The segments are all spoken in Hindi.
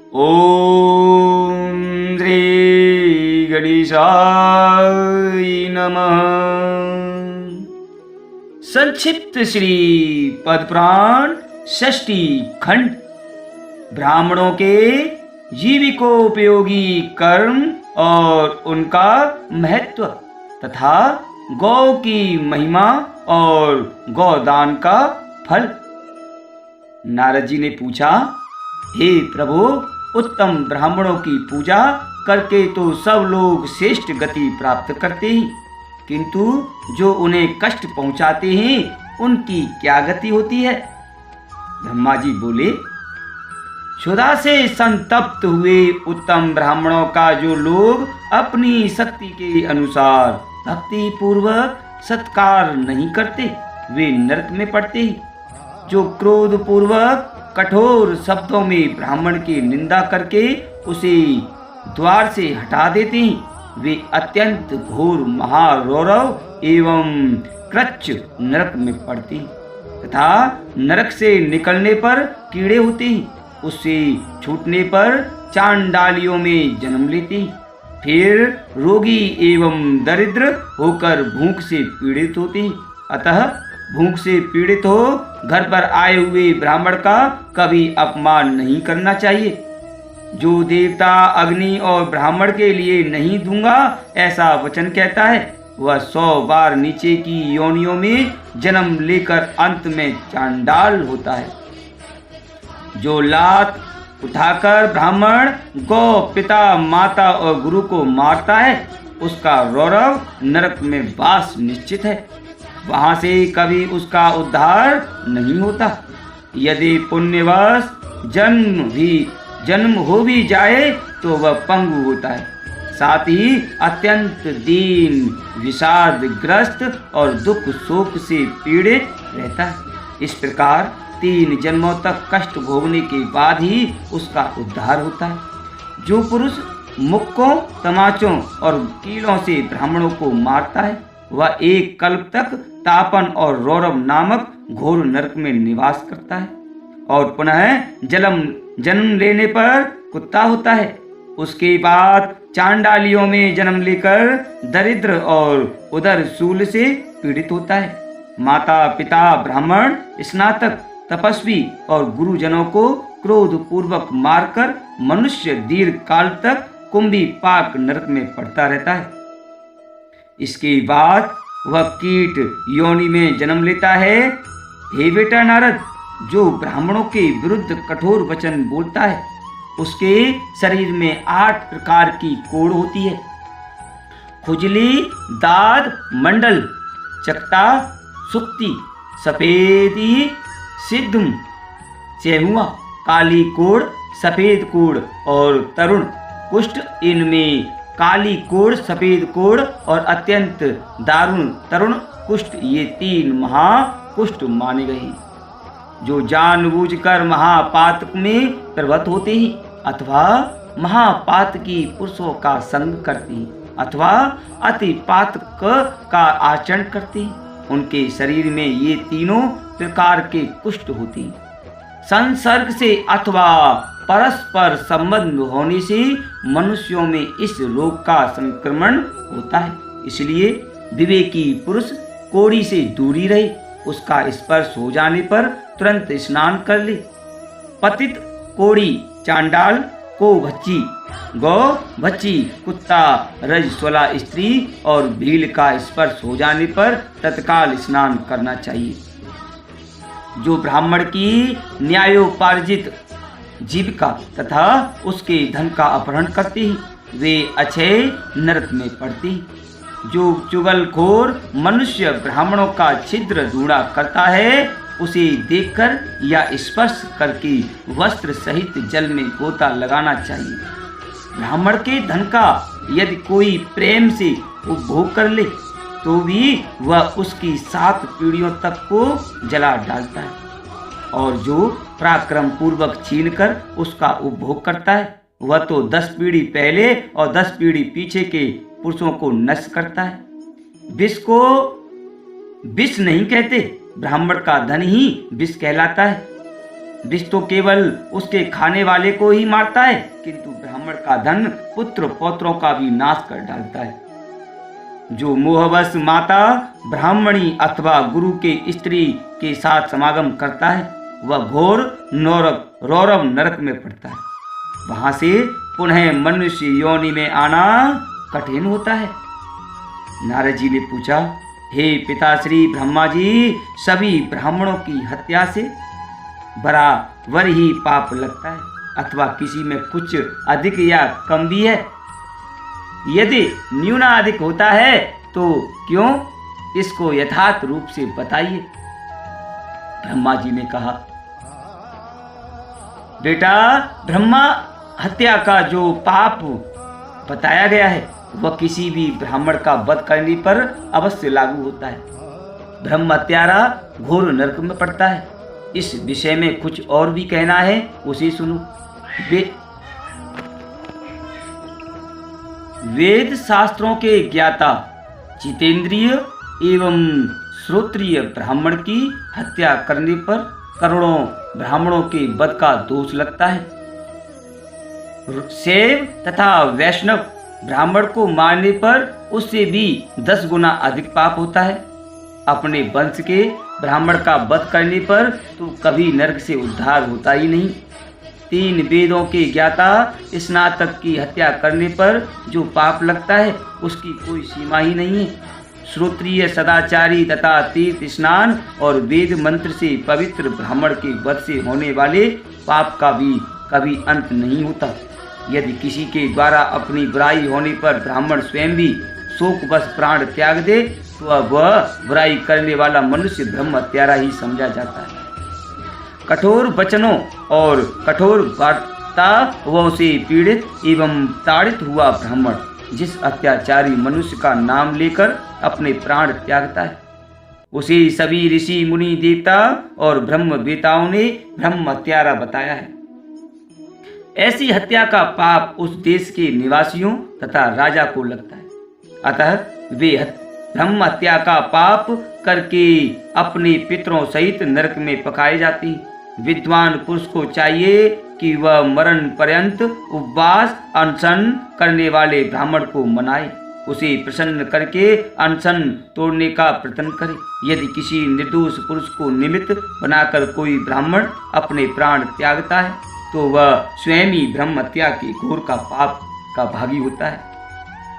ओम श्री गणेशाय नमः। संक्षिप्त श्री पद्मपुराण षष्ठी खंड। ब्राह्मणों के जीविकोपयोगी कर्म और उनका महत्व तथा गौ की महिमा और गौदान का फल। नारद जी ने पूछा, हे प्रभु, उत्तम ब्राह्मणों की पूजा करके तो सब लोग श्रेष्ठ गति प्राप्त करते हैं, किंतु जो उन्हें कष्ट पहुंचाते हैं उनकी क्या गति होती है? ब्रह्मा जी बोले, क्षुधा से संतप्त हुए उत्तम ब्राह्मणों का जो लोग अपनी शक्ति के अनुसार भक्ति पूर्वक सत्कार नहीं करते वे नरक में पड़ते हैं। जो क्रोध पूर्वक कठोर शब्दों में ब्राह्मण की निंदा करके उसे द्वार से हटा देते हैं वे अत्यंत घोर महारौरव एवं कृच्छ नरक में पड़ते हैं तथा नरक से निकलने पर कीड़े होते हैं, उससे छूटने पर चांडालियों में जन्म लेते हैं, फिर रोगी एवं दरिद्र होकर भूख से पीड़ित होते हैं। अतः भूख से पीड़ित हो घर पर आए हुए ब्राह्मण का कभी अपमान नहीं करना चाहिए। जो देवता अग्नि और ब्राह्मण के लिए नहीं दूंगा ऐसा वचन कहता है, वह 100 बार नीचे की योनियों में जन्म लेकर अंत में चांडाल होता है। जो लात उठाकर ब्राह्मण गौ पिता माता और गुरु को मारता है उसका रौरव नरक में वास निश्चित है, वहां से कभी उसका उद्धार नहीं होता। यदि पुण्यवश जन्म हो भी जाए तो वह पंगु होता है, साथ ही अत्यंत दीन विषादग्रस्त और दुख शोक से पीड़ित रहता है। इस प्रकार 3 जन्मों तक कष्ट भोगने के बाद ही उसका उद्धार होता है। जो पुरुष मुक्कों तमाचों और कीलों से ब्राह्मणों को मारता है वह 1 कल्प तक तापन और रौरव नामक घोर नरक में निवास करता है और पुनः जन्म लेने पर कुत्ता होता है। उसके बाद चांडालियों में जन्म लेकर दरिद्र और उदर शूल से पीड़ित होता है। माता पिता ब्राह्मण स्नातक तपस्वी और गुरुजनों को क्रोध पूर्वक मारकर मनुष्य दीर्घ काल तक कुंभी पाक नरक में पड़ता रहता है। इसके बाद वह कीट योनि में जन्म लेता है। हे बेटा नारद, जो ब्राह्मणों के विरुद्ध कठोर वचन बोलता है उसके शरीर में 8 प्रकार की कोड़ होती है। खुजली, दाद, मंडल, चकता, सुक्ति, सफेदी, सिद्धम, चेहुआ, काली कोड़, सफेद कोड़ और तरुण कुष्ठ। इनमें काली कोड़, सफेद कोड़ और अत्यंत दारुण तरुण कुष्ठ ये 3 महाकुष्ठ माने गए। जो जानबूझकर महापातक में प्रवृत्त होते हैं अथवा महापातकी पुरुषों का संग करते हैं अथवा अति पातक का आचरण करते हैं उनके शरीर में ये तीनों प्रकार के कुष्ठ होते हैं। संसर्ग से अथवा परस्पर संबंध होने से मनुष्यों में इस रोग का संक्रमण होता है। इसलिए विवेकी पुरुष कोड़ी से दूरी रहे, उसका स्पर्श हो जाने पर तुरंत स्नान कर ले। पतित कोड़ी चांडाल को भच्ची, गौ भच्ची कुत्ता, रजस्वला स्त्री और भील का स्पर्श हो जाने पर तत्काल स्नान करना चाहिए। जो ब्राह्मण की न्यायोपार्जित जीविका तथा उसके धन का अपहरण करते हैं वे अक्षय नरक में पड़ते हैं। जो चुगलखोर मनुष्य ब्राह्मणों का छिद्र ढूंढा करता है उसे देखकर या स्पर्श करके वस्त्र सहित जल में गोता लगाना चाहिए। ब्राह्मण के धन का यदि कोई प्रेम से उपभोग कर ले तो भी वह उसकी 7 पीढ़ियों तक को जला डालता है और जो पराक्रम पूर्वक छीनकर उसका उपभोग करता है वह तो 10 पीढ़ी पहले और 10 पीढ़ी पीछे के पुरुषों को नष्ट करता है। विष को विष नहीं कहते, ब्राह्मण का धन ही विष कहलाता है। विष तो केवल उसके खाने वाले को ही मारता है, किंतु ब्राह्मण का धन पुत्र पौत्रों का भी नाश कर डालता है। जो मोहवश माता ब्राह्मणी अथवा गुरु के स्त्री के साथ समागम करता है, वह घोर रौरव नरक में पड़ता है। वहां से पुनः मनुष्य योनि में आना कठिन होता है। नारद जी ने पूछा, हे पिताश्री ब्रह्मा जी, सभी ब्राह्मणों की हत्या से बराबर ही पाप लगता है अथवा किसी में कुछ अधिक या कम भी है? यदि न्यूनाधिक होता है तो क्यों, इसको यथार्थ रूप से बताइए। ब्रह्मा जी ने कहा, बेटा, ब्रह्मा हत्या का जो पाप बताया गया है वह किसी भी ब्राह्मण का वध करने पर अवश्य लागू होता है। ब्रह्म हत्यारा घोर नरक में पड़ता है। इस विषय में कुछ और भी कहना है, उसे सुनो। वेद शास्त्रों के ज्ञाता जितेंद्रिय एवं श्रोत्रिय ब्राह्मण की हत्या करने पर करोड़ों ब्राह्मणों के वध का दोष लगता है। शैव तथा वैष्णव ब्राह्मण को मारने पर उससे भी 10 गुना अधिक पाप होता है। अपने वंश के ब्राह्मण का वध करने पर तो कभी नरक से उद्धार होता ही नहीं। 3 वेदों के ज्ञाता स्नातक की हत्या करने पर जो पाप लगता है उसकी कोई सीमा ही नहीं है। श्रोत्रिय सदाचारी तथा तीर्थ स्नान और वेद मंत्र से पवित्र ब्राह्मण के वध से होने वाले पाप का भी कभी अंत नहीं होता। यदि किसी के द्वारा अपनी बुराई होने पर ब्राह्मण स्वयं भी शोकवश प्राण त्याग दे तो वह बुराई करने वाला मनुष्य ब्रह्म हत्यारा ही समझा जाता है। कठोर वचनों और कठोर वार्ताओं से पीड़ित एवं ताड़ित हुआ ब्राह्मण जिस अत्याचारी मनुष्य का नाम लेकर अपने प्राण त्यागता है, उसे सभी ऋषि मुनि देवता और ब्रह्म वेताओं ने ब्रह्म हत्यारा बताया है। ऐसी हत्या का पाप उस देश के निवासियों तथा राजा को लगता है। अतः वे ब्रह्म हत्या का पाप करके अपने पितरों सहित नरक में पकाए जाते हैं। विद्वान पुरुष को चाहिए कि वह मरण पर्यंत उपवास अनशन करने वाले ब्राह्मण को मनाए, उसे प्रसन्न करके अनशन तोड़ने का प्रयत्न करे। यदि किसी निर्दोष पुरुष को निमित्त बनाकर कोई ब्राह्मण अपने प्राण त्यागता है तो वह स्वयं ही ब्रह्म हत्या के घोर का पाप का भागी होता है।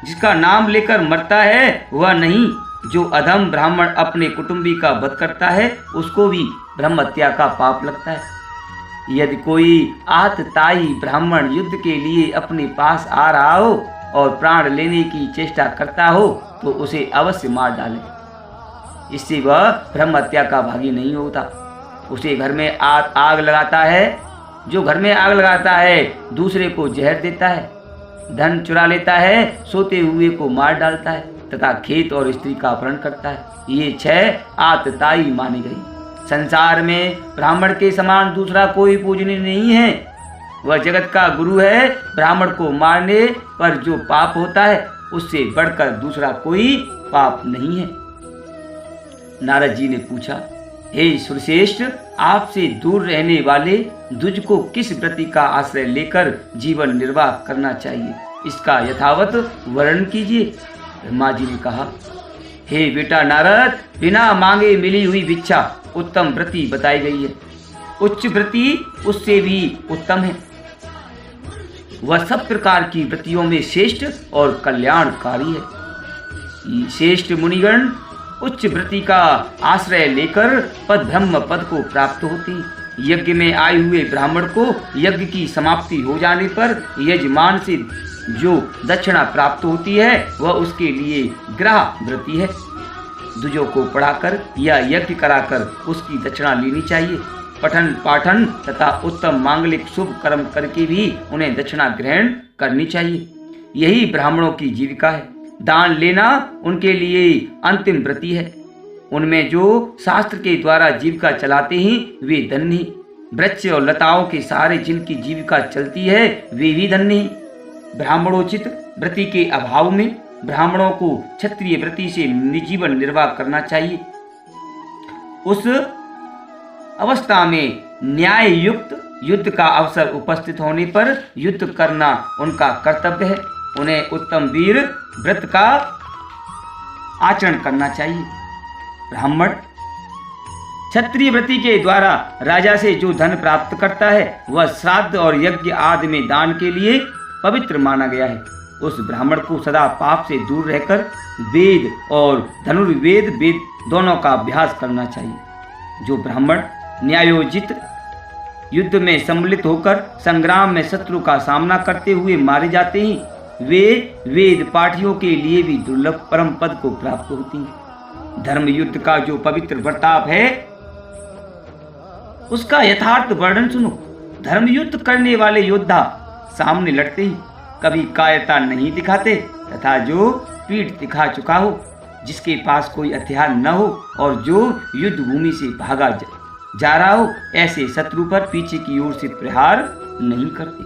जिसका नाम लेकर मरता है वह नहीं, जो अधम ब्राह्मण अपने कुटुंबी का वध करता है उसको भी ब्रह्म हत्या का पाप लगता है। यदि कोई आतताई ब्राह्मण युद्ध के लिए अपने पास आ रहा हो और प्राण लेने की चेष्टा करता हो तो उसे अवश्य मार डाले। इससे वह ब्रह्म हत्या का भागी नहीं होता। उसे घर में आग लगाता है। जो घर में आग लगाता है दूसरे को जहर देता है, धन चुरा लेता है, सोते हुए को मार डालता है तथा खेत और स्त्री का अपहरण करता है। ये 6 आतताई मानी गई। संसार में ब्राह्मण के समान दूसरा कोई पूजनीय नहीं है। वह जगत का गुरु है। ब्राह्मण को मारने पर जो पाप होता है उससे बढ़कर दूसरा कोई पाप नहीं है। नारद जी ने पूछा, हे सुरश्रेष्ठ, आपसे दूर रहने वाले द्विज को किस व्रति का आश्रय लेकर जीवन निर्वाह करना चाहिए, इसका यथावत वर्णन कीजिए। ब्रह्मा जी ने कहा, हे बेटा नारद, बिना मांगे मिली हुई भिक्षा उत्तम व्रति बताई गई है। उच्च व्रति उससे भी उत्तम है। वह सब प्रकार की व्रतियों में श्रेष्ठ और कल्याणकारी है। श्रेष्ठ मुनिगण उच्च व्रति का आश्रय लेकर पद ब्रह्म पद को प्राप्त होती। यज्ञ में आए हुए ब्राह्मण को यज्ञ की समाप्ति हो जाने पर यजमान से जो दक्षिणा प्राप्त होती है वह उसके लिए ग्रह व्रति है। द्विजों को पढ़ाकर या यज्ञ कराकर उसकी दक्षिणा लेनी चाहिए। पठन पाठन तथा उत्तम मांगलिक शुभ कर्म करके भी उन्हें दक्षिणा ग्रहण करनी चाहिए। यही ब्राह्मणों की जीविका है। दान लेना उनके लिए अंतिम व्रति है। उनमें जो शास्त्र के द्वारा जीविका चलाते हैं वे धन्य। वृक्ष और लताओं के सहारे जिनकी जीविका चलती है वे भी धन्य। ब्राह्मणोचित व्रति के अभाव में ब्राह्मणों को क्षत्रिय व्रति से जीवन निर्वाह करना चाहिए। उस अवस्था में न्याय युक्त युद्ध का अवसर उपस्थित होने पर युद्ध करना उनका कर्तव्य है। उन्हें उत्तम वीर व्रत का आचरण करना चाहिए। ब्राह्मण क्षत्रिय व्रति के द्वारा राजा से जो धन प्राप्त करता है वह श्राद्ध और यज्ञ आदि में दान के लिए पवित्र माना गया है। उस ब्राह्मण को सदा पाप से दूर रहकर वेद और धनुर्वेद वेद दोनों का अभ्यास करना चाहिए। जो ब्राह्मण न्यायोचित युद्ध में सम्मिलित होकर संग्राम में शत्रु का सामना करते हुए मारे जाते हैं, वे वेद पाठियों के लिए भी दुर्लभ परम पद को प्राप्त होती हैं। धर्म युद्ध का जो पवित्र वर्ताप है उसका यथार्थ वर्णन सुनो। धर्म युद्ध करने वाले योद्धा सामने लड़ते ही कभी कायरता नहीं दिखाते तथा जो पीठ दिखा चुका हो, जिसके पास कोई हथियार न हो और जो युद्ध भूमि से भागा जा रहा हो, ऐसे शत्रु पर पीछे की ओर से प्रहार नहीं करते।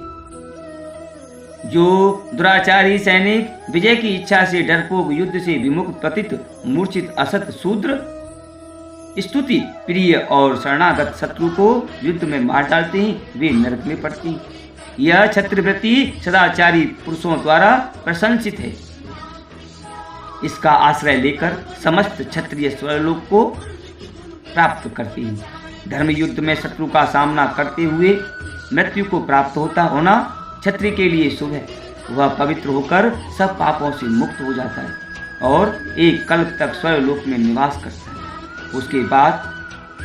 जो दुराचारी सैनिक विजय की इच्छा से डरपोक युद्ध से विमुख पतित मूर्छित असत शूद्र स्तुति प्रिय और शरणागत शत्रु को युद्ध में मार डालते हैं, वे नरक में पड़ते हैं। यह क्षत्रियव्रति सदाचारी पुरुषों द्वारा प्रशंसित है। इसका आश्रय लेकर समस्त क्षत्रिय स्वर्गलोक को प्राप्त करते हैं। धर्म युद्ध में शत्रु का सामना करते हुए मृत्यु को प्राप्त होना क्षत्रिय के लिए शुभ है। वह पवित्र होकर सब पापों से मुक्त हो जाता है और एक कल्प तक स्वर्गलोक में निवास करता है। उसके बाद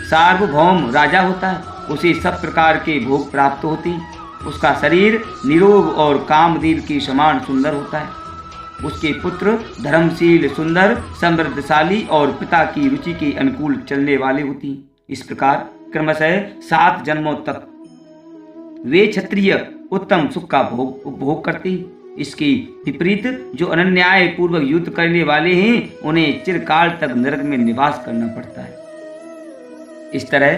सार्वभौम राजा होता है। उसे सब प्रकार के भोग प्राप्त होते हैं। उसका शरीर निरोग और कामदेव के समान सुंदर होता है। उसके पुत्र धर्मशील सुंदर समृद्धशाली और पिता की रुचि के अनुकूल चलने वाले होती हैं। इस प्रकार क्रमशः 7 जन्मों तक वे क्षत्रिय उत्तम सुख का उपभोग करते हैं। इसके विपरीत जो अनन्याय पूर्वक युद्ध करने वाले हैं उन्हें चिरकाल तक नरक में निवास करना पड़ता है। इस तरह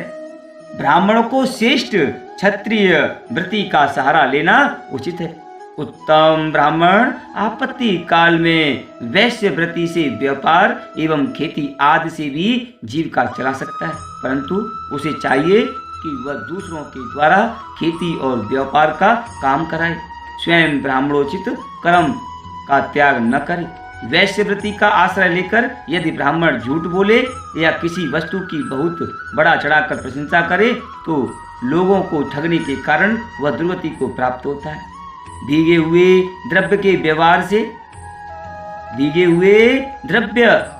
ब्राह्मणों को श्रेष्ठ क्षत्रिय वृत्ति का सहारा लेना उचित है। उत्तम ब्राह्मण आपत्ति काल में वैश्य वृत्ति से व्यापार एवं खेती आदि से भी जीविका चला सकता है, परंतु उसे चाहिए कि वह दूसरों के द्वारा खेती और व्यापार का काम कराए, स्वयं ब्राह्मणोचित कर्म का त्याग न करे। वैश्य वृत्ति का आश्रय लेकर यदि ब्राह्मण झूठ बोले या किसी वस्तु की बहुत बड़ा चढ़ाकर प्रशंसा करे तो लोगों को ठगने के कारण वह दुर्गति को प्राप्त होता है। भीगे हुए द्रव्य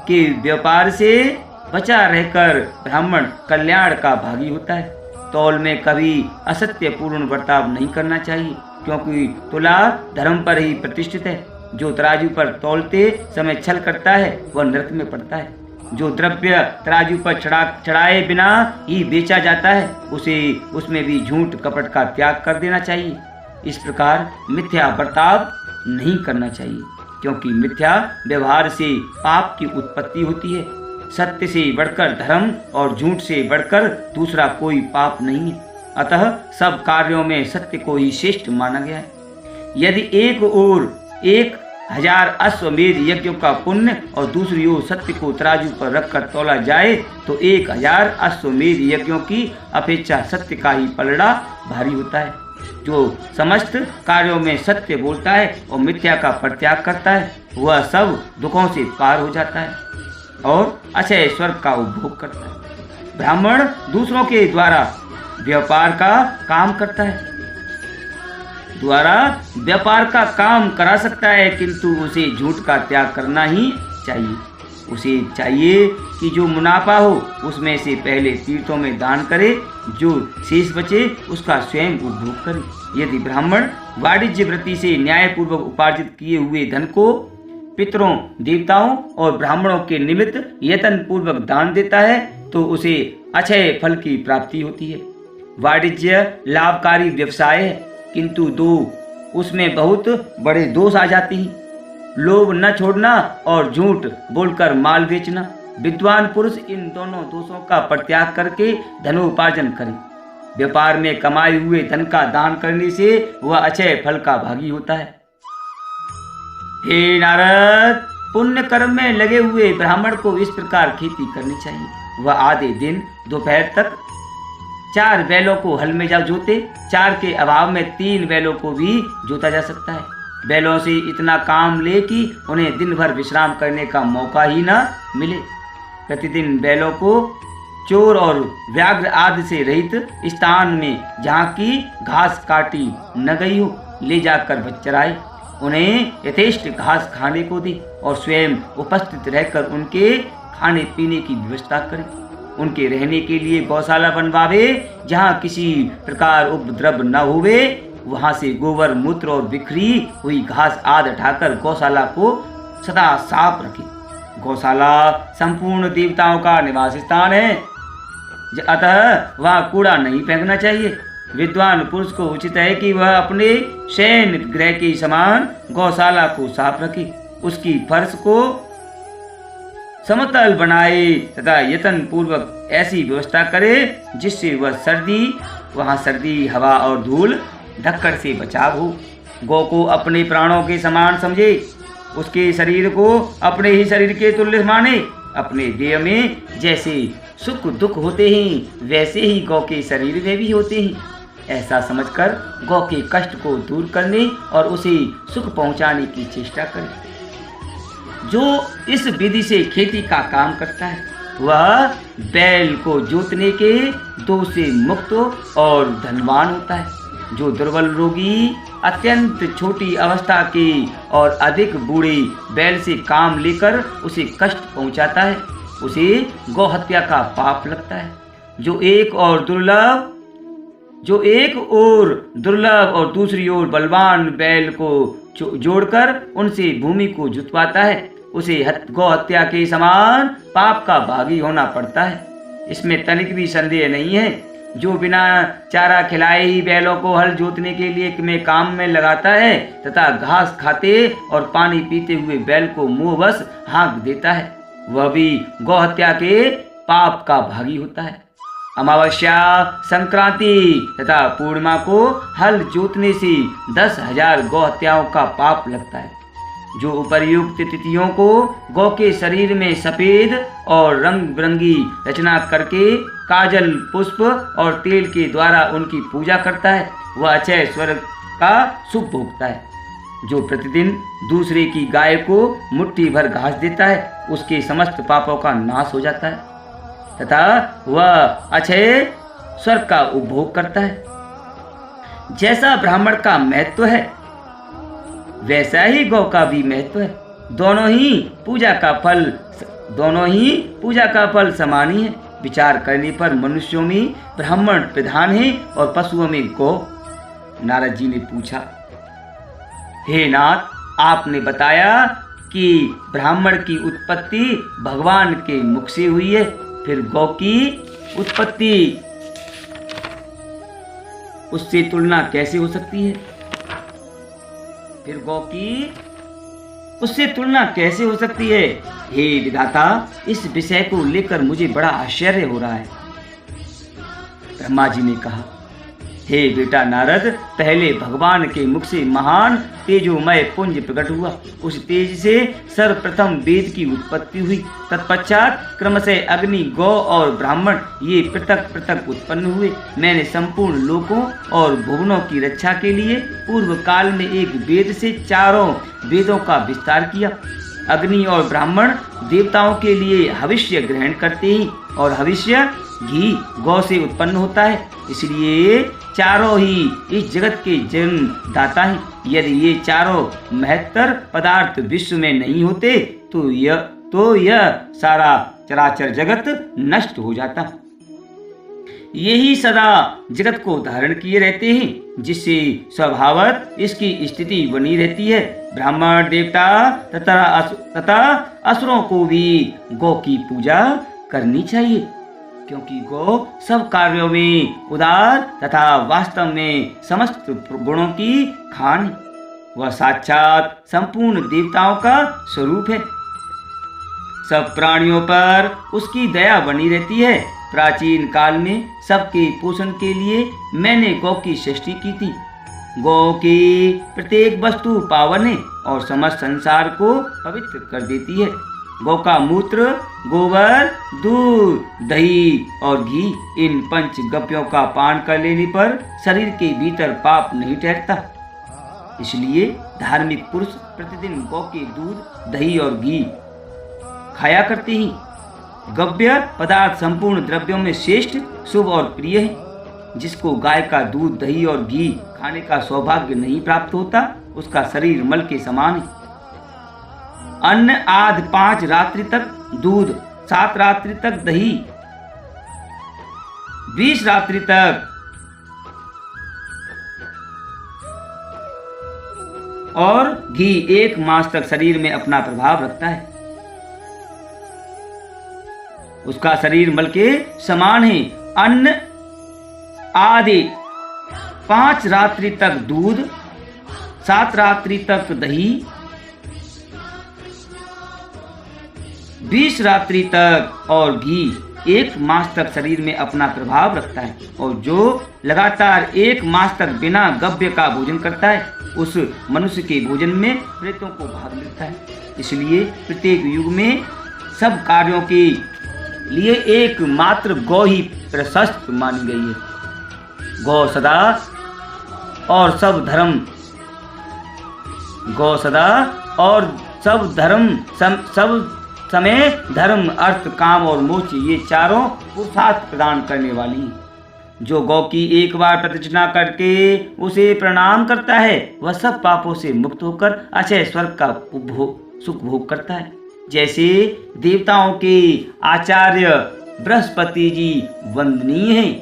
के व्यापार से बचा रहकर ब्राह्मण कल्याण का भागी होता है। तौल में कभी असत्यपूर्ण बर्ताव नहीं करना चाहिए, क्योंकि तुला धर्म पर ही प्रतिष्ठित है। जो तराजू पर तौलते समय छल करता है वह नरक में पड़ता है। जो द्रव्य तराजू पर चढ़ाए बिना ही बेचा जाता है उसमें भी झूठ कपट का त्याग कर देना चाहिए। इस प्रकार मिथ्या बर्ताव नहीं करना चाहिए, क्योंकि मिथ्या व्यवहार से पाप की उत्पत्ति होती है। सत्य से बढ़कर धर्म और झूठ से बढ़कर दूसरा कोई पाप नहीं है। अतः सब कार्यों में सत्य को ही श्रेष्ठ माना गया है। यदि एक ओर 1000 अश्वमेध यज्ञों का पुण्य और दूसरी ओर सत्य को तराजू पर रखकर तौला जाए तो 1000 अश्वमेध यज्ञों की अपेक्षा सत्य का ही पलड़ा भारी होता है। जो समस्त कार्यों में सत्य बोलता है और मिथ्या का परित्याग करता है वह सब दुखों से पार हो जाता है और अक्षय स्वर्ग का उपभोग करता है। ब्राह्मण दूसरों के द्वारा व्यापार का काम करा सकता है, किंतु उसे झूठ का त्याग करना ही चाहिए। उसे चाहिए कि जो मुनाफा हो उसमें से पहले तीर्थों में दान करे, जो शेष बचे उसका स्वयं उपभोग करे। यदि ब्राह्मण वाणिज्य वृत्ति से न्यायपूर्वक उपार्जित किए हुए धन को पितरों देवताओं और ब्राह्मणों के निमित्त यत्न पूर्वक दान देता है तो उसे अक्षय फल की प्राप्ति होती है। वाणिज्य लाभकारी व्यवसाय है, किंतु उसमें बहुत बड़े दोष आ जाते हैं। लोभ न छोड़ना और झूठ बोलकर माल बेचना। विद्वान पुरुष इन दोनों दोषों का परित्याग करके धनोपार्जन करे। व्यापार में कमाए हुए धन का दान करने से वह अक्षय फल का भागी होता है। हे नारद, पुण्य कर्म में लगे हुए ब्राह्मण को इस प्रकार खेती करनी चाहिए। वह आधे दिन दोपहर तक 4 बैलों को हल में जा जोते, 4 के अभाव में 3 बैलों को भी जोता जा सकता है। बैलों से इतना काम ले कि उन्हें दिन भर विश्राम करने का मौका ही ना मिले। प्रतिदिन बैलों को चोर और व्याघ्र आदि से रहित स्थान में, जहाँ की घास काटी न गई हो, ले जाकर बच्चराए। उन्हें यथेष्ट घास खाने को दे और स्वयं उपस्थित रहकर उनके खाने पीने की व्यवस्था करे। उनके रहने के लिए गौशाला बनवावे, जहाँ किसी प्रकार उपद्रव न हुए। वहाँ से गोबर, मूत्र और बिखरी हुई घास आदि उठाकर गौशाला को सदा साफ रखे। गौशाला संपूर्ण देवताओं का निवास स्थान है, अतः वहाँ कूड़ा नहीं फेंकना चाहिए। विद्वान पुरुष को उचित है कि वह अपने शयन गृह के समान गौशाला को साफ रखे, उसकी फर्श को समतल बनाए तथा यत्न पूर्वक ऐसी व्यवस्था करे जिससे वहाँ सर्दी, हवा और धूल धक्कड़ से बचाव हो। गौ को अपने प्राणों के समान समझे, उसके शरीर को अपने ही शरीर के तुल्य माने। अपने देह में जैसे सुख दुख होते हैं, वैसे ही गौ के शरीर में भी होते हैं। ऐसा समझकर गौ के कष्ट को दूर करने और उसे सुख पहुंचाने की चेष्टा करें। जो इस विधि से खेती का काम करता है, वह बैल को जोतने के दोष से मुक्त और धनवान होता है। जो दुर्बल, रोगी, अत्यंत छोटी अवस्था के और अधिक बूढ़े बैल से काम लेकर उसे कष्ट पहुंचाता है, उसे गौ हत्या का पाप लगता है। जो एक और दुर्लभ और दूसरी ओर बलवान बैल को जोड़कर उनसे भूमि को जुतवाता है, उसे गौ हत्या के समान पाप का भागी होना पड़ता है। इसमें तनिक भी संदेह नहीं है। जो बिना चारा खिलाए ही बैलों को हल जोतने के लिए काम में लगाता है तथा घास खाते और पानी पीते हुए बैल को मुंहवश हाँक देता है, वह भी गौ हत्या के पाप का भागी होता है। अमावस्या, संक्रांति तथा पूर्णिमा को हल जोतने से 10,000 गौ हत्याओं का पाप लगता है। जो उपर्युक्त तिथियों को गौ के शरीर में सफेद और रंग बिरंगी रचना करके काजल, पुष्प और तेल के द्वारा उनकी पूजा करता है, वह अक्षय स्वर्ग का सुख भोगता है। जो प्रतिदिन दूसरे की गाय को मुट्ठी भर घास देता है, उसके समस्त पापों का नाश हो जाता है तथा वह अक्षय स्वर्ग का उपभोग करता है। जैसा ब्राह्मण का महत्व है, वैसा ही गौ का भी महत्व है। दोनों ही पूजा का फल समान ही है। विचार करने पर मनुष्यों में ब्राह्मण प्रधान है और पशुओं में गौ। नारद जी ने पूछा, हे नाथ, आपने बताया कि ब्राह्मण की उत्पत्ति भगवान के मुख से हुई है, फिर गौ की उत्पत्ति उससे तुलना कैसे हो सकती है? उससे तुलना कैसे हो सकती है? हे विधाता, इस विषय को लेकर मुझे बड़ा आश्चर्य हो रहा है। ब्रह्मा जी ने कहा, हे बेटा नारद, पहले भगवान के मुख से महान तेजोमय पुंज प्रकट हुआ। उस तेज से सर्वप्रथम वेद की उत्पत्ति हुई। तत्पश्चात क्रमशः अग्नि, गौ और ब्राह्मण ये पृथक पृथक उत्पन्न हुए। मैंने संपूर्ण लोकों और भुवनों की रक्षा के लिए पूर्व काल में एक वेद से 4 वेदों का विस्तार किया। अग्नि और ब्राह्मण देवताओं के लिए हविष्य ग्रहण करते हैं और हविष्य घी गौ से उत्पन्न होता है, इसलिए चारों ही इस जगत के जन्म दाता हैं। यदि ये चारों महत्तर पदार्थ विश्व में नहीं होते तो यह सारा चराचर जगत नष्ट हो जाता। यही सदा जगत को धारण किए रहते हैं, जिससे स्वभावत इसकी स्थिति बनी रहती है। ब्राह्मण, देवता तथा असुरों को भी गौ की पूजा करनी चाहिए, क्योंकि गौ सब कार्यों में उदार तथा वास्तव में समस्त गुणों की खान। वह साक्षात संपूर्ण देवताओं का स्वरूप है। सब प्राणियों पर उसकी दया बनी रहती है। प्राचीन काल में सबके पोषण के लिए मैंने गौ की सृष्टि की थी। गौ की प्रत्येक वस्तु पावन है और समस्त संसार को पवित्र कर देती है। गौ का मूत्र, गोबर, दूध, दही और घी, इन पंच गव्यों का पान कर लेने पर शरीर के भीतर पाप नहीं ठहरता। इसलिए धार्मिक पुरुष प्रतिदिन गौ के दूध, दही और घी खाया करते हैं। गव्य पदार्थ संपूर्ण द्रव्यों में श्रेष्ठ, शुभ और प्रिय है। जिसको गाय का दूध, दही और घी खाने का सौभाग्य नहीं प्राप्त होता, उसका शरीर मल के समान है। अन्न आदि 5 रात्रि तक दूध, 7 रात्रि तक दही, 20 रात्रि तक और घी 1 मास तक शरीर में अपना प्रभाव रखता है। उसका शरीर मल के समान है। अन्न आदि 5 रात्रि तक दूध, 7 रात्रि तक दही, 20 रात्रि तक और घी 1 मास तक शरीर में अपना प्रभाव रखता है। और जो लगातार 1 मास तक बिना गव्य का भोजन करता है, उस मनुष्य के भोजन में प्रेतों को भाग मिलता है। इसलिए प्रत्येक युग में सब कार्यों के लिए एकमात्र गौ ही प्रशस्त मानी गई है। गौ सदा और सब समय धर्म, अर्थ, काम और मोक्ष, ये चारों पुरुषार्थ प्रदान करने वाली हैं। जो गौ की एक बार प्रतिष्ठा करके उसे प्रणाम करता है, वह सब पापों से मुक्त होकर अक्षय स्वर्ग का सुख भोग करता है। जैसे देवताओं के आचार्य बृहस्पति जी वंदनीय हैं,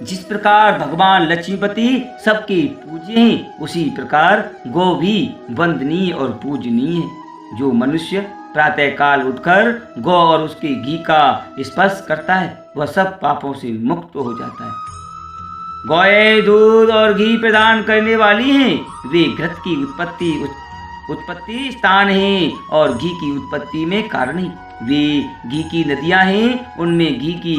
जिस प्रकार भगवान लक्ष्मीपति सबके पूज्य हैं, उसी प्रकार गौ भी वंदनीय और पूजनीय है। जो मनुष्य प्रातः काल उठकर गौ और उसके घी का स्पर्श करता है, वह सब पापों से मुक्त हो जाता है। गौएं दूध और घी प्रदान करने वाली हैं। वे घृत की उत्पत्ति स्थान है और घी की उत्पत्ति में कारण है। वे घी की नदियां हैं, उनमें घी की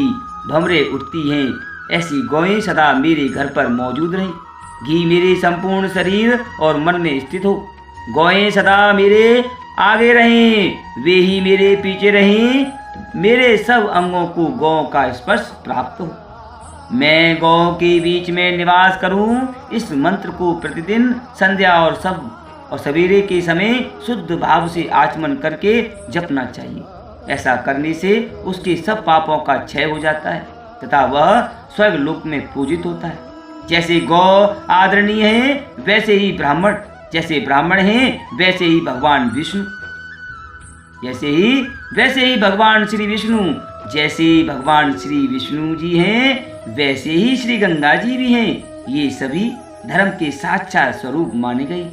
भंवरें उठती हैं। ऐसी गौएं सदा मेरे घर पर मौजूद रहें। घी मेरे संपूर्ण शरीर और मन में स्थित हो। गौएं सदा मेरे आगे रहें, वे ही मेरे पीछे रहें। मेरे सब अंगों को गौ का स्पर्श प्राप्त हो। मैं गौ के बीच में निवास करूं। इस मंत्र को प्रतिदिन संध्या और सवेरे के समय शुद्ध भाव से आचमन करके जपना चाहिए। ऐसा करने से उसके सब पापों का क्षय हो जाता है तथा वह स्वर्ग लोक में पूजित होता है। जैसे गौ आदरणीय है, वैसे ही ब्राह्मण, जैसे ब्राह्मण हैं वैसे ही भगवान विष्णु, वैसे ही भगवान श्री विष्णु, जैसे भगवान श्री विष्णु जी हैं वैसे ही श्री गंगा जी भी हैं। ये सभी धर्म के साक्षात स्वरूप माने गए।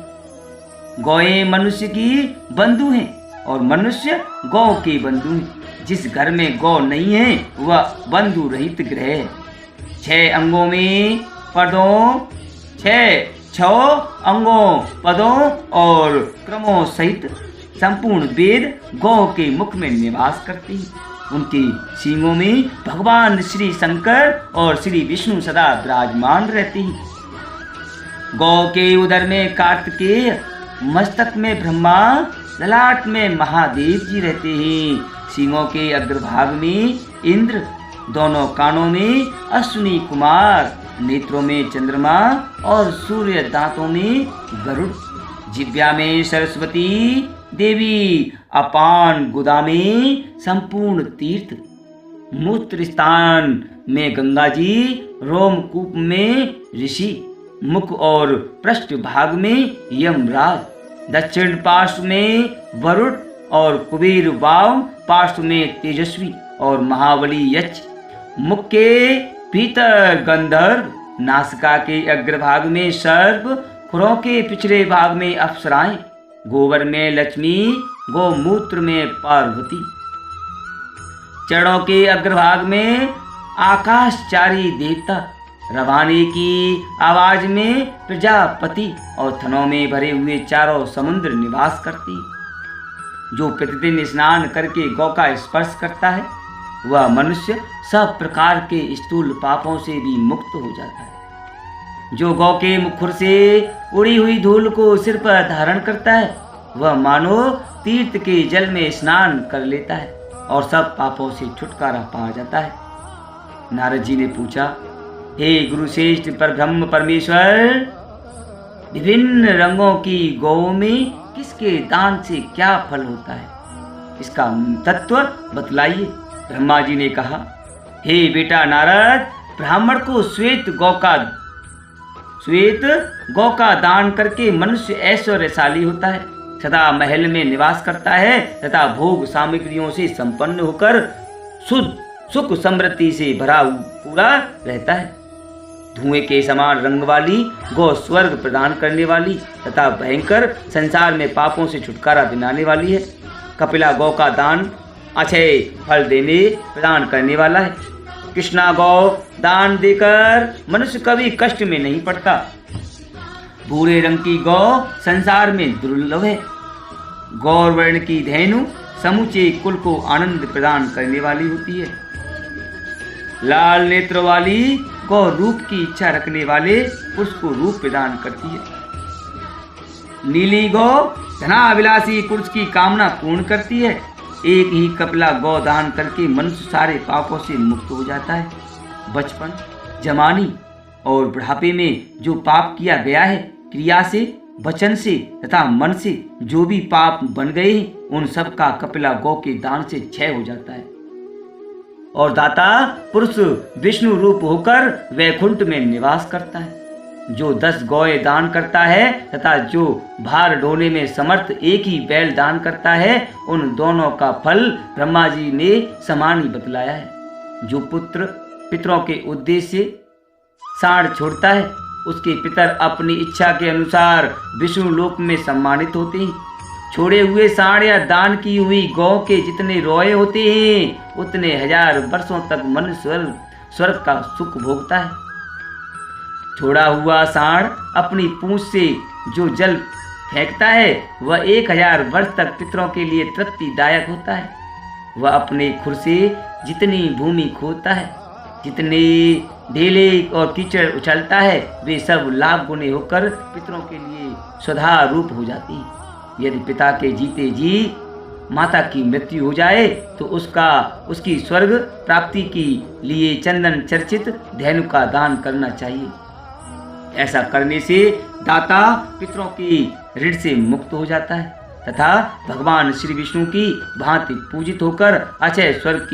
गौएं मनुष्य की बंधु हैं और मनुष्य गौ के बंधु हैं। जिस घर में गौ नहीं है वह बंधु रहित गृह है। 6 अंगों में पदों 6 अंगों, पदों और क्रमों सहित संपूर्ण वेद गौ के मुख में निवास करते हैं। उनके सींगों में भगवान श्री शंकर और श्री विष्णु सदा विराजमान रहते हैं। गौ के उदर में कार्तिकेय, मस्तक में ब्रह्मा, ललाट में महादेव जी रहते हैं। सींगों के अग्रभाग में इंद्र, दोनों कानों में अश्विनी कुमार, नेत्रों में चंद्रमा और सूर्य, दांतों में गरुड़, जिह्वा में सरस्वती देवी, अपान गुदा में संपूर्ण तीर्थ, मूत्र स्थान में गंगा जी, रोमकूप में ऋषि, मुख और पृष्ठ भाग में यमराज, दक्षिण पार्श्व में वरुण और कुबेर, वाम पार्श्व में तेजस्वी और महाबली यक्ष, मुख के भीतर गंधर्व, नासिका के अग्रभाग में सर्प, खुरों के पिछले भाग में अप्सराएं, गोबर में लक्ष्मी, गोमूत्र में पार्वती, चरणों के अग्रभाग में आकाशचारी देवता, रवाने की आवाज में प्रजापति और थनों में भरे हुए चारों समुद्र निवास करती। जो प्रतिदिन स्नान करके गौ का स्पर्श करता है वह मनुष्य सब प्रकार के स्थूल पापों से भी मुक्त हो जाता है। जो गौ के मुखर से उड़ी हुई धूल को सिर पर धारण करता है वह मानो तीर्थ के जल में स्नान कर लेता है और सब पापों से छुटकारा पा जाता है। नारद जी ने पूछा, हे गुरुश्रेष्ठ परब्रह्म परमेश्वर, विभिन्न रंगों की गौओं में किसके दान से क्या फल होता है, इसका तत्व बतलाइए। ब्रह्मा जी ने कहा, हे बेटा नारद, ब्राह्मण को श्वेत गौ का दान करके मनुष्य ऐश्वर्यशाली होता है, सदा महल में निवास करता है तथा भोग सामग्रियों से संपन्न होकर शुद्ध सुख समृद्धि से भरा पूरा रहता है। धुएं के समान रंग वाली गौ स्वर्ग प्रदान करने वाली तथा भयंकर संसार में पापों से छुटकारा दिलाने वाली है। कपिला गौ का दान अक्षय फल देने प्रदान करने वाला है। कृष्णा गौ दान देकर मनुष्य कभी कष्ट में नहीं पड़ता। भूरे रंग की गौ संसार में दुर्लभ है। गौर वर्ण की धेनु समूचे कुल को आनंद प्रदान करने वाली होती है। लाल नेत्र वाली गौ रूप की इच्छा रखने वाले पुरुष को रूप प्रदान करती है। नीली गौ धनाभिलाषी पुरुष की कामना पूर्ण करती है। एक ही कपिला गौ दान करके मनुष्य सारे पापों से मुक्त हो जाता है। बचपन, जवानी और बुढ़ापे में जो पाप किया गया है, क्रिया से, वचन से तथा मन से जो भी पाप बन गए हैं, उन सब का कपिला गौ के दान से क्षय हो जाता है। और दाता पुरुष विष्णु रूप होकर वैकुंठ में निवास करता है। जो 10 गौएं दान करता है तथा जो भार ढोने में समर्थ एक ही बैल दान करता है, उन दोनों का फल ब्रह्मा जी ने समान ही बतलाया है। जो पुत्र पितरों के उद्देश्य से साढ़ छोड़ता है, उसके पितर अपनी इच्छा के अनुसार विष्णु लोक में सम्मानित होते हैं। छोड़े हुए साढ़ या दान की हुई गौ के जितने रोए होते हैं, उतने 1000 वर्षों तक मन स्वर्ग का सुख भोगता है। छोड़ा हुआ साढ़ अपनी पूंछ से जो जल फेंकता है, वह 1000 वर्ष तक पितरों के लिए तृप्तिदायक होता है। वह अपने खुर से जितनी भूमि खोदता है, जितने ढेले और कीचड़ उछलता है, वे सब लाभ गुने होकर पितरों के लिए स्वधा रूप हो जाती हैं। यदि पिता के जीते जी माता की मृत्यु हो जाए तो उसकी स्वर्ग प्राप्ति के लिए चंदन चर्चित धेनु का दान करना चाहिए। ऐसा करने से दाता पितरों की ऋण से मुक्त हो जाता है तथा भगवान श्री विष्णु की भांति पूजित होकर अक्षय स्वर्ग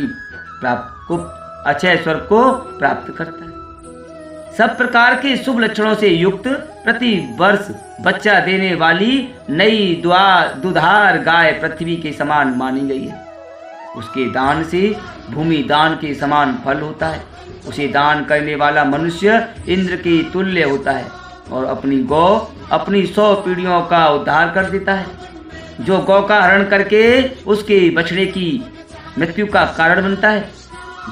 को प्राप्त करता है। सब प्रकार के शुभ लक्षणों से युक्त प्रति वर्ष बच्चा देने वाली नई दुधार गाय पृथ्वी के समान मानी गई है। उसके दान से भूमि दान के समान फल होता है। उसे दान करने वाला मनुष्य इंद्र के तुल्य होता है और अपनी गौ अपनी 100 पीढ़ियों का उद्धार कर देता है। जो गौ का हरण करके उसके बछड़े की मृत्यु का कारण बनता है,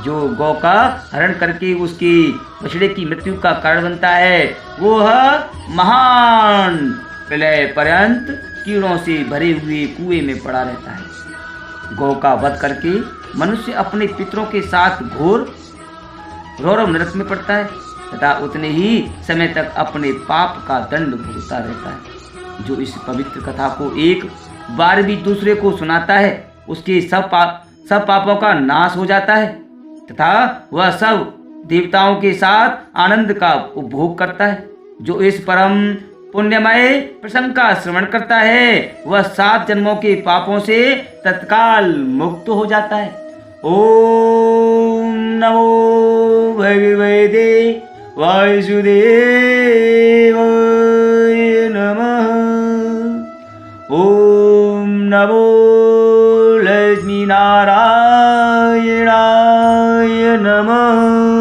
जो गौ का हरण करके उसके बछड़े की मृत्यु का कारण बनता है, वह महान प्रलय पर्यंत कीड़ों से भरे हुए कुएं में पड़ा रहता है। गौ का वध करके मनुष्य अपने पितरों के साथ घोर रौरव नरक में पड़ता है तथा उतने ही समय तक अपने पाप का दंड भुगतता रहता है। जो इस पवित्र कथा को एक बार भी दूसरे को सुनाता है, उसके सब पापों का नाश हो जाता है तथा वह सब देवताओं के साथ आनंद का उपभोग करता है। जो इस परम पुण्यमय प्रसंग का श्रवण करता है, वह 7 जन्मों के पापों से तत्काल मुक्त हो जाता है। ओम नमो भगवते वासुदेवाय नमः। ओम नमो लक्ष्मी नारायणाय नमः।